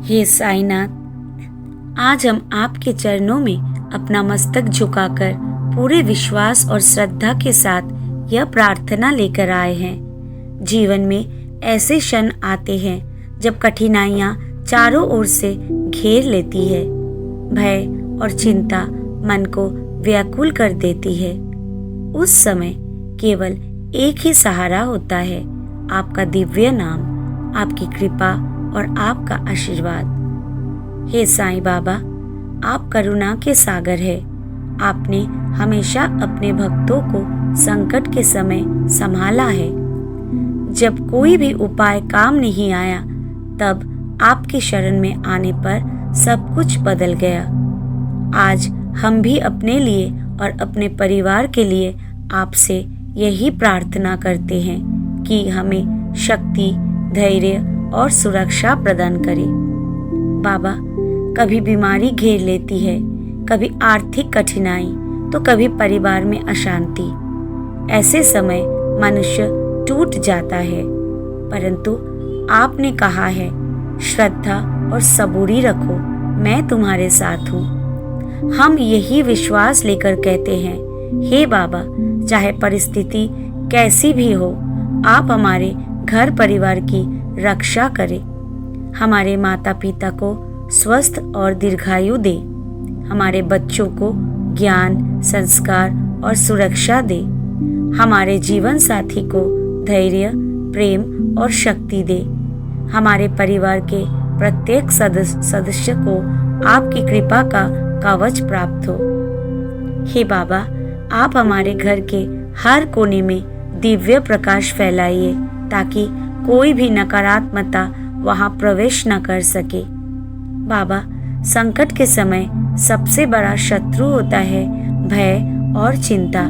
हे साईनाथ, आज हम आपके चरणों में अपना मस्तक झुकाकर पूरे विश्वास और श्रद्धा के साथ यह प्रार्थना लेकर आए हैं। जीवन में ऐसे क्षण आते हैं जब कठिनाइयाँ चारों ओर से घेर लेती है, भय और चिंता मन को व्याकुल कर देती है। उस समय केवल एक ही सहारा होता है, आपका दिव्य नाम, आपकी कृपा और आपका आशीर्वाद। हे साईं बाबा, आप करुणा के सागर है। आपने हमेशा अपने भक्तों को संकट के समय संभाला है। जब कोई भी उपाय काम नहीं आया, तब आपकी शरण में आने पर सब कुछ बदल गया। आज हम भी अपने लिए और अपने परिवार के लिए आपसे यही प्रार्थना करते हैं कि हमें शक्ति, धैर्य और सुरक्षा प्रदान करें। बाबा, कभी बीमारी घेर लेती है, कभी आर्थिक कठिनाई, तो कभी परिवार में अशांति। ऐसे समय मनुष्य टूट जाता है, परंतु आपने कहा है, श्रद्धा और सबूरी रखो, मैं तुम्हारे साथ हूँ। हम यही विश्वास लेकर कहते हैं, हे बाबा, चाहे परिस्थिति कैसी भी हो, आप हमारे घर परिवार की रक्षा करें। हमारे माता पिता को स्वस्थ और दीर्घायु दे, हमारे बच्चों को ज्ञान, संस्कार और सुरक्षा दे, हमारे जीवन साथी को धैर्य, प्रेम और शक्ति दे, हमारे परिवार के प्रत्येक सदस्य को आपकी कृपा का कवच प्राप्त हो। हे बाबा, आप हमारे घर के हर कोने में दिव्य प्रकाश फैलाइए, ताकि कोई भी नकारात्मकता वहां प्रवेश न कर सके। बाबा, संकट के समय सबसे बड़ा शत्रु होता है भय और चिंता।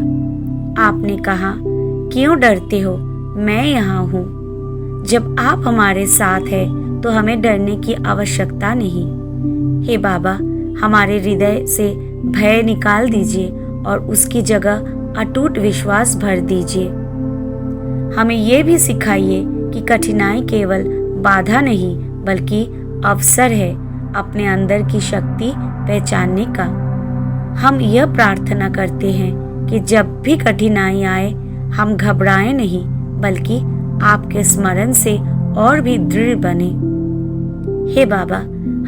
आपने कहा, क्यों डरते हो, मैं यहाँ हूँ। जब आप हमारे साथ हैं तो हमें डरने की आवश्यकता नहीं। हे बाबा, हमारे हृदय से भय निकाल दीजिए और उसकी जगह अटूट विश्वास भर दीजिए। हमें ये भी सिखाइए कि कठिनाई केवल बाधा नहीं, बल्कि अवसर है अपने अंदर की शक्ति पहचानने का। हम यह प्रार्थना करते हैं कि जब भी कठिनाई आए, हम घबराएं नहीं, बल्कि आपके स्मरण से और भी दृढ़ बने। हे बाबा,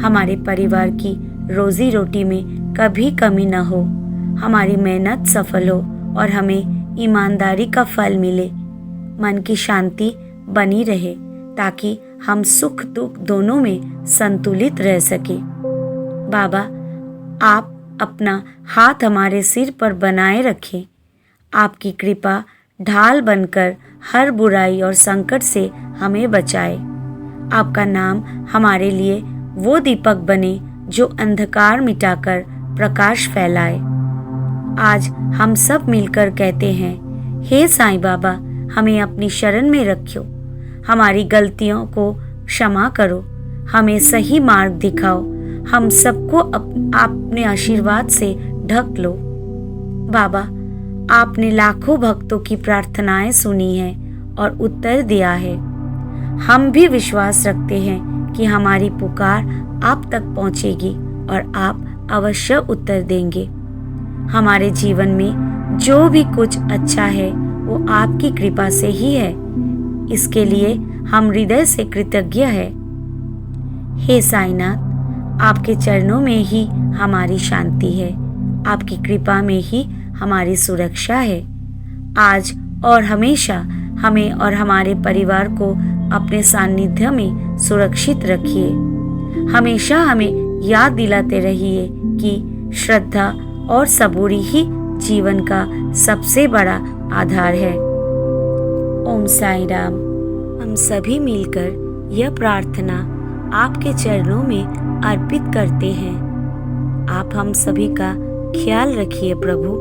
हमारे परिवार की रोजी रोटी में कभी कमी न हो, हमारी मेहनत सफल हो और हमें ईमानदारी का फल मिले। मन की शांति बनी रहे, ताकि हम सुख दुख दोनों में संतुलित रह सके। बाबा, आप अपना हाथ हमारे सिर पर बनाए रखें। आपकी कृपा ढाल बनकर हर बुराई और संकट से हमें बचाए। आपका नाम हमारे लिए वो दीपक बने जो अंधकार मिटाकर प्रकाश फैलाए। आज हम सब मिलकर कहते हैं, हे साईं बाबा, हमें अपनी शरण में रखो, हमारी गलतियों को क्षमा करो, हमें सही मार्ग दिखाओ, हम सबको अपने आशीर्वाद से ढक लो। बाबा, आपने लाखों भक्तों की प्रार्थनाएं सुनी हैं और उत्तर दिया है। हम भी विश्वास रखते हैं कि हमारी पुकार आप तक पहुंचेगी और आप अवश्य उत्तर देंगे। हमारे जीवन में जो भी कुछ अच्छा है, वो आपकी कृपा से ही है। इसके लिए हम हृदय से कृतज्ञ हैं। हे साईनाथ, आपके चरणों में ही हमारी शांति है, आपकी कृपा में ही हमारी सुरक्षा है। आज और हमेशा हमें और हमारे परिवार को अपने सानिध्य में सुरक्षित रखिए। हमेशा हमें याद दिलाते रहिए कि श्रद्धा और सबूरी ही जीवन का सबसे बड़ा आधार है। ओम साई राम। हम सभी मिलकर यह प्रार्थना आपके चरणों में अर्पित करते हैं। आप हम सभी का ख्याल रखिए प्रभु।